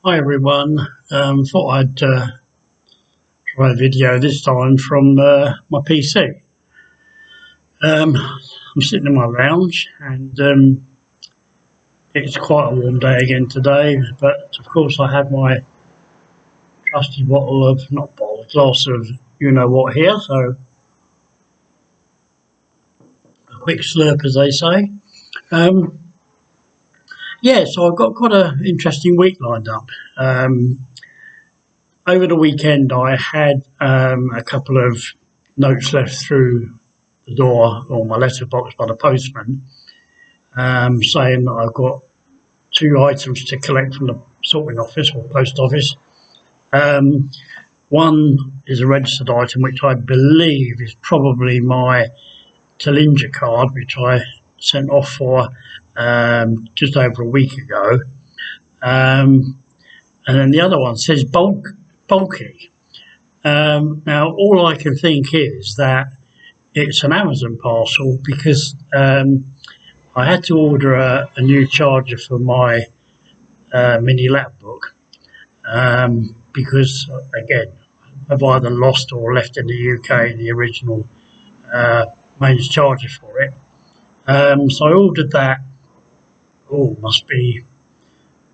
Hi everyone. Thought I'd try a video this time from my PC. I'm sitting in my lounge and it's quite a warm day again today, but of course I have my trusty bottle of, not bottle, a glass of you know what here, so a quick slurp as they say. Um, yeah, so I've got quite an interesting week lined up. Over the weekend I had a couple of notes left through the door or my letterbox by the postman, saying that I've got two items to collect from the sorting office or post office. Um, One is a registered item, which I believe is probably my Talinga card, which I sent off for just over a week ago. And then the other one says bulky. Now, all I can think is that it's an Amazon parcel because I had to order a new charger for my mini laptop because, again, I've either lost or left in the UK the original mains charger for it. So I ordered that, must be a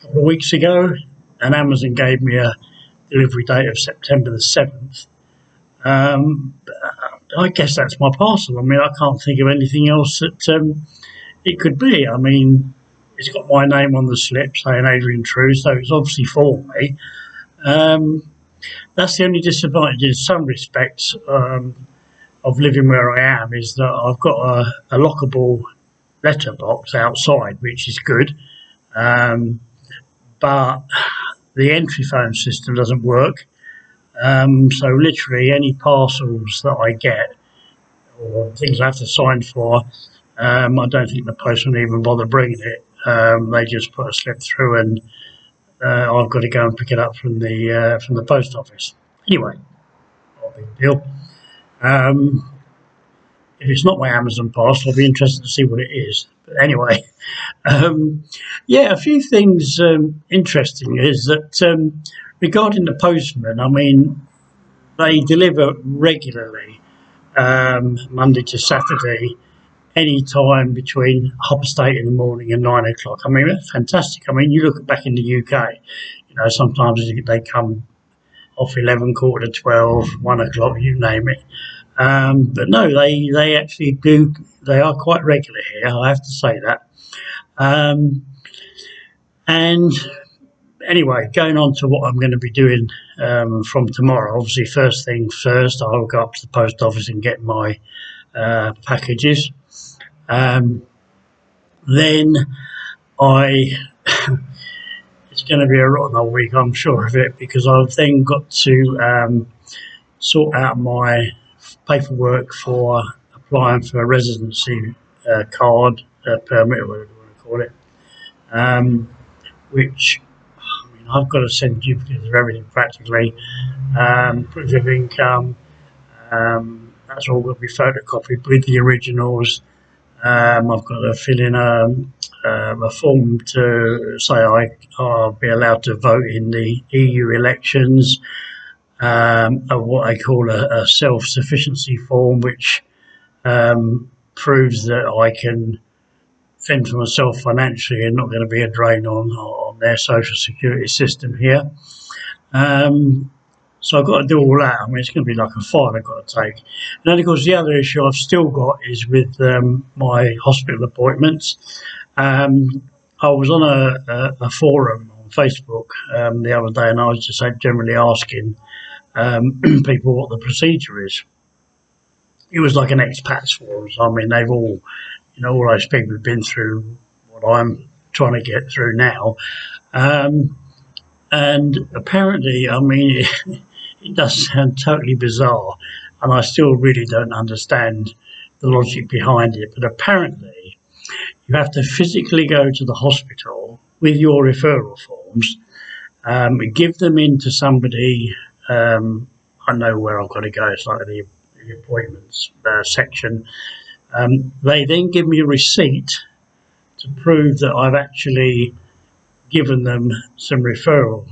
couple of weeks ago, and Amazon gave me a delivery date of September the 7th. I guess that's my parcel. I mean, I can't think of anything else that it could be. I mean, it's got my name on the slip saying Adrian Trew, so it's obviously for me. That's the only disadvantage in some respects of living where I am, is that I've got a lockable letterbox outside, which is good, but the entry phone system doesn't work. So literally any parcels that I get or things I have to sign for, I don't think the postman even bother bringing it. They just put a slip through, and I've got to go and pick it up from the post office. Anyway, not a big deal. If it's not my Amazon parcel, I'll be interested to see what it is. But anyway, yeah, a few things interesting is that regarding the postman, I mean, they deliver regularly, Monday to Saturday, any time between 8:30 in the morning and 9 o'clock. I mean, that's fantastic. I mean, you look back in the UK, you know, sometimes they come off 11, quarter to 12, 1 o'clock, you name it. But no, they actually do. They are quite regular here, I have to say that. And anyway, going on to what I'm going to be doing from tomorrow. Obviously, first thing first, I'll go up to the post office and get my packages. Then I, it's going to be a rotten old week, I'm sure of it, because I've then got to sort out my paperwork for applying for a residency card, permit, or whatever you want to call it, which, I mean, I've got to send duplicates of everything practically, proof of income, that's all got to be photocopied with the originals. I've got to fill in a form to say I'll be allowed to vote in the EU elections, what I call a self-sufficiency form, which proves that I can fend for myself financially and not going to be a drain on their social security system here. So I've got to do all that. I mean, it's going to be like a file I've got to take. And then, of course, the other issue I've still got is with my hospital appointments. I was on a forum on Facebook the other day, and I was just generally asking people what the procedure is. It was like an expats forum. I mean, they've all, you know, all those people have been through what I'm trying to get through now. And apparently, I mean, it does sound totally bizarre, and I still really don't understand the logic behind it. But apparently, you have to physically go to the hospital with your referral forms, give them in to somebody. I know where I've got to go. It's like the appointments section. They then give me a receipt to prove that I've actually given them some referral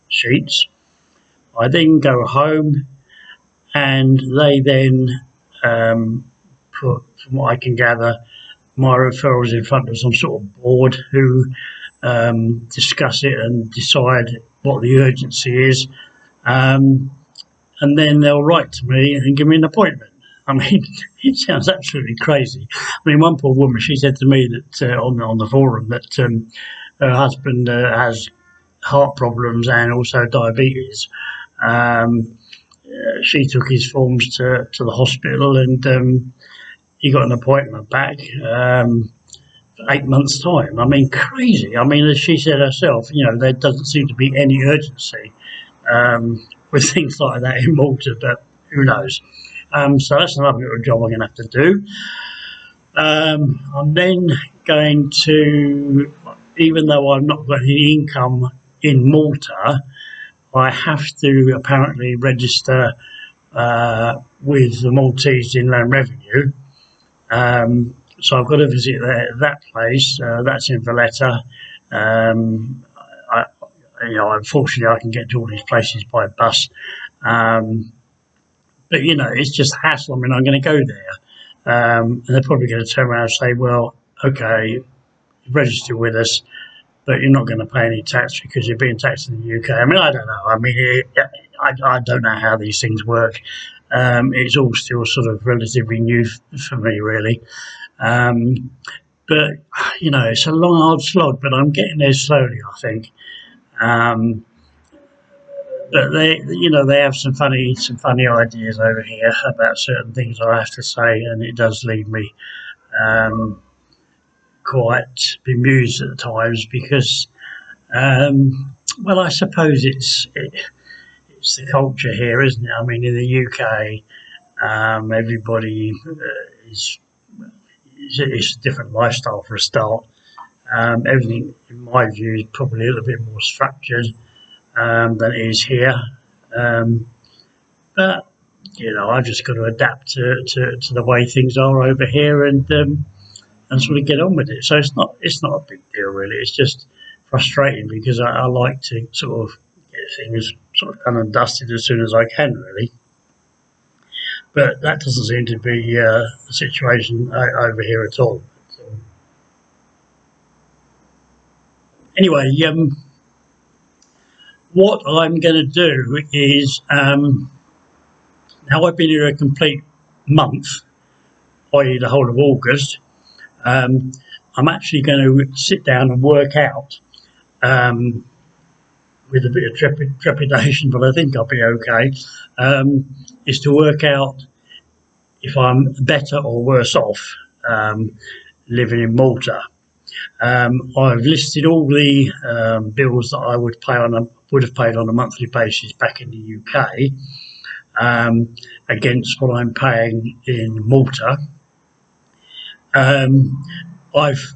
sheets. I then go home, and they then put, from what I can gather, my referrals in front of some sort of board who discuss it and decide what the urgency is. And then they'll write to me and give me an appointment. I mean, it sounds absolutely crazy. I mean, one poor woman, she said to me that on the forum that her husband has heart problems and also diabetes. She took his forms to the hospital, and he got an appointment back for 8 months' time. I mean, crazy. I mean, as she said herself, there doesn't seem to be any urgency with things like that in Malta, but who knows? So that's another little job I'm going to have to do. I'm then going to, even though I've not got any income in Malta, I have to apparently register with the Maltese Inland Revenue. So I've got to visit that place. That's in Valletta. Unfortunately, I can get to all these places by bus. But it's just hassle. I mean, I'm going to go there, and they're probably going to turn around and say, "Well, okay, register with us, but you're not going to pay any tax because you're being taxed in the UK." I mean, I don't know. I mean, I don't know how these things work. It's all still sort of relatively new for me, really. But it's a long, hard slog. But I'm getting there slowly, I think. But they have some funny ideas over here about certain things I have to say, and it does leave me quite bemused at times because, well, I suppose it's the culture here, isn't it? I mean, in the UK, everybody it's a different lifestyle for a start. Everything, in my view, is probably a little bit more structured than it is here. But I've just got to adapt to the way things are over here and sort of get on with it. So it's not a big deal really. It's just frustrating because I like to sort of get things sort of done and dusted as soon as I can, really. But that doesn't seem to be the situation over here at all. Anyway, what I'm going to do is, now I've been here a complete month, i.e. the whole of August, I'm actually going to sit down and work out, with a bit of trepidation, but I think I'll be okay, is to work out if I'm better or worse off living in Malta. I've listed all the bills that I would have paid on a monthly basis back in the UK against what I'm paying in Malta. I've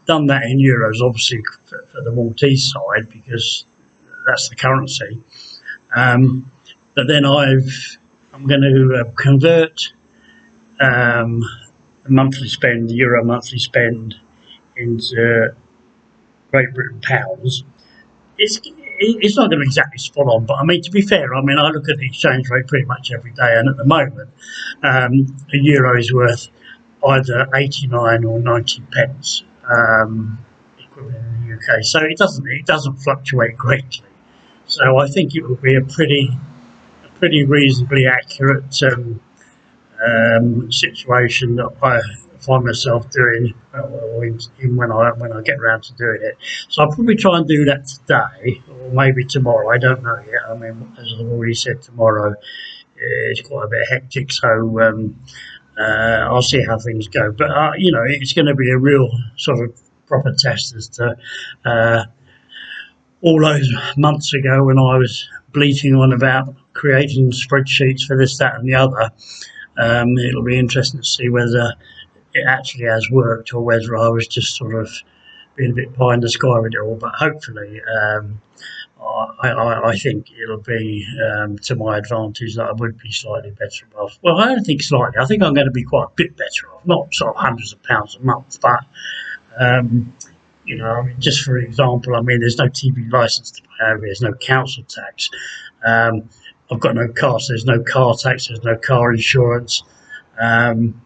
done that in euros, obviously, for the Maltese side because that's the currency. But then I'm going to convert the euro monthly spend into Great Britain pounds. It's not going to be exactly spot on, but I mean, to be fair, I mean, I look at the exchange rate pretty much every day, and at the moment, a euro is worth either 89 or 90 pence, equivalent in the UK. So it doesn't fluctuate greatly. So I think it will be a pretty reasonably accurate situation that I find myself doing when I get around to doing it. So I'll probably try and do that today or maybe tomorrow. I don't know yet. I mean, as I've already said, tomorrow is quite a bit hectic. So I'll see how things go. But it's going to be a real sort of proper test as to all those months ago when I was bleating on about creating spreadsheets for this, that, and the other. It'll be interesting to see whether it actually has worked or whether I was just sort of being a bit pie in the sky with it all. But hopefully, I think it'll be to my advantage that I would be slightly better off. Well, I don't think slightly. I think I'm going to be quite a bit better off, not sort of hundreds of pounds a month, but I mean, just for example, I mean, there's no TV license to pay over. There's no council tax. Um, I've got no car, so there's no car tax. There's no car insurance. Um,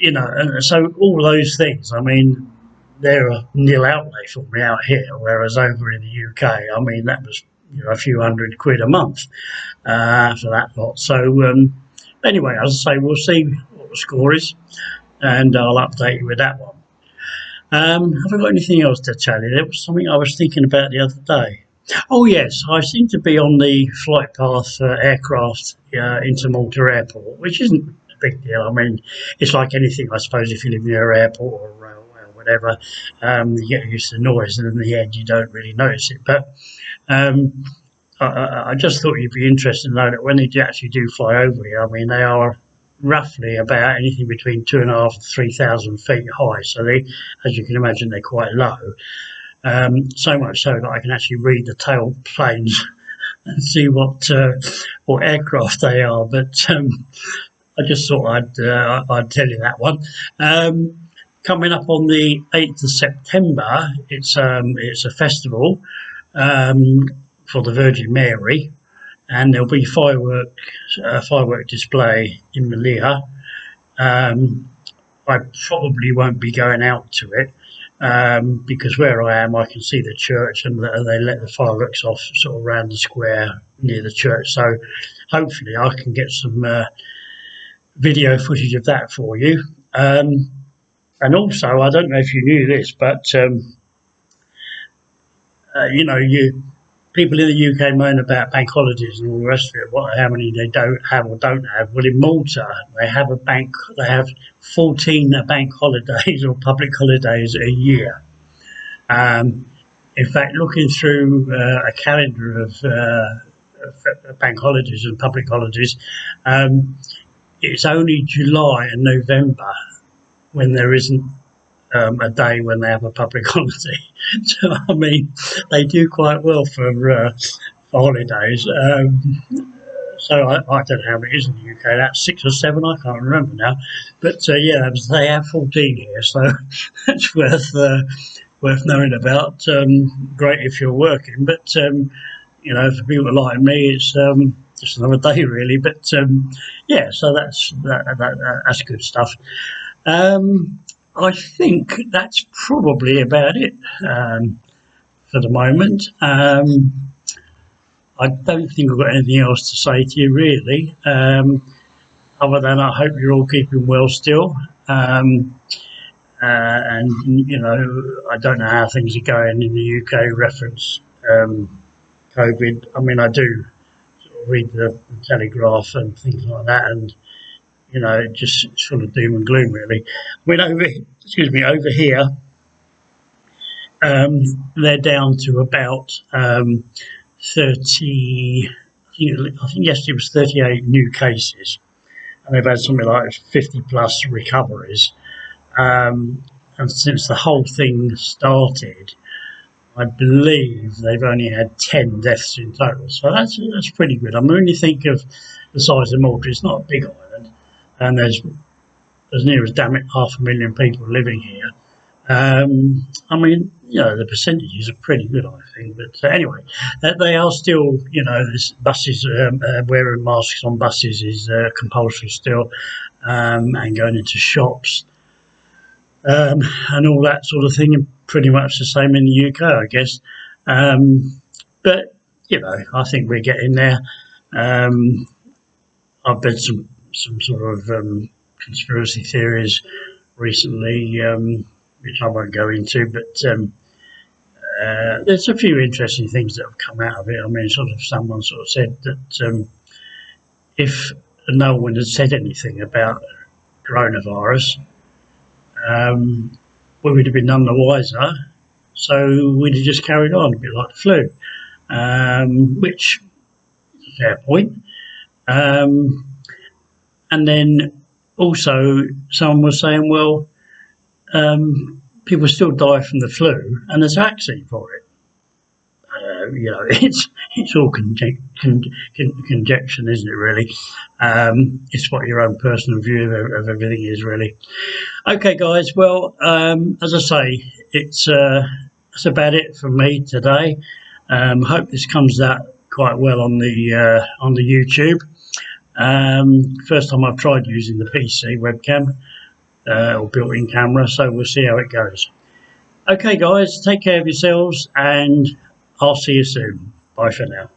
and so all those things. I mean, they're a nil outlay for me out here, whereas over in the UK, I mean, that was a few £100 a month for that lot. So anyway, as I say, we'll see what the score is, and I'll update you with that one. Have I got anything else to tell you? There was something I was thinking about the other day. Oh yes, I seem to be on the flight path for aircraft into Malta Airport, which isn't a big deal. I mean, it's like anything, I suppose. If you live near an airport or a railway or whatever, you get used to the noise, and in the end, you don't really notice it. But um, I just thought you'd be interested to know that when they actually do fly over here, I mean, they are roughly about anything between 2,500 and 3,000 feet high. So they, as you can imagine, they're quite low. So much so that I can actually read the tail planes and see what aircraft they are. But I just thought I'd tell you that one. Coming up on the 8th of September, it's a festival for the Virgin Mary, and there'll be firework display in Malta. I probably won't be going out to it because where I am, I can see the church, and they let the fireworks off sort of around the square near the church. So hopefully, I can get some video footage of that for you. And also, I don't know if you knew this, but you people in the UK moan about bank holidays and all the rest of it. How many they don't have or don't have? Well, in Malta, they have 14 bank holidays or public holidays a year. In fact, looking through a calendar of bank holidays and public holidays, it's only July and November when there isn't a day when they have a public holiday. So, I mean, they do quite well for holidays. So I don't know how it is in the UK. That's 6 or 7. I can't remember now. But yeah, they have 14 here, so that's worth knowing about. Great if you're working, but for people like me, it's just another day really. But yeah, so that's good stuff. I think that's probably about it for the moment. I don't think I've got anything else to say to you, really, other than I hope you're all keeping well still. And, I don't know how things are going in the UK reference COVID. I mean, I do sort of read the Telegraph and things like that, and it's full of doom and gloom, really. I mean, over here, they're down to about 30. I think yesterday was 38 new cases, and they've had something like 50 plus recoveries. And since the whole thing started, I believe they've only had 10 deaths in total. So that's pretty good. I mean, when you think of the size of Malta, it's not a big island, and there's as near as damn it 500,000 people living here. I mean, the percentages are pretty good, I think. But anyway, they are still, this buses wearing masks on buses is compulsory still, and going into shops and all that sort of thing, and pretty much the same in the UK, I guess. But I think we're getting there. I've read some sort of conspiracy theories recently, which I won't go into, but there's a few interesting things that have come out of it. I mean, someone said that if no one had said anything about coronavirus, we would have been none the wiser. So we'd have just carried on, a bit like the flu, which is a fair point. And then also someone was saying, well, people still die from the flu, and there's a vaccine for it. it's all conjecture, isn't it? Really, it's what your own personal view of everything is, really. Okay, guys. Well, as I say, that's about it from me today. Hope this comes out quite well on the YouTube. First time I've tried using the PC webcam or built-in camera, so we'll see how it goes. Okay, guys, take care of yourselves, and I'll see you soon. Bye for now.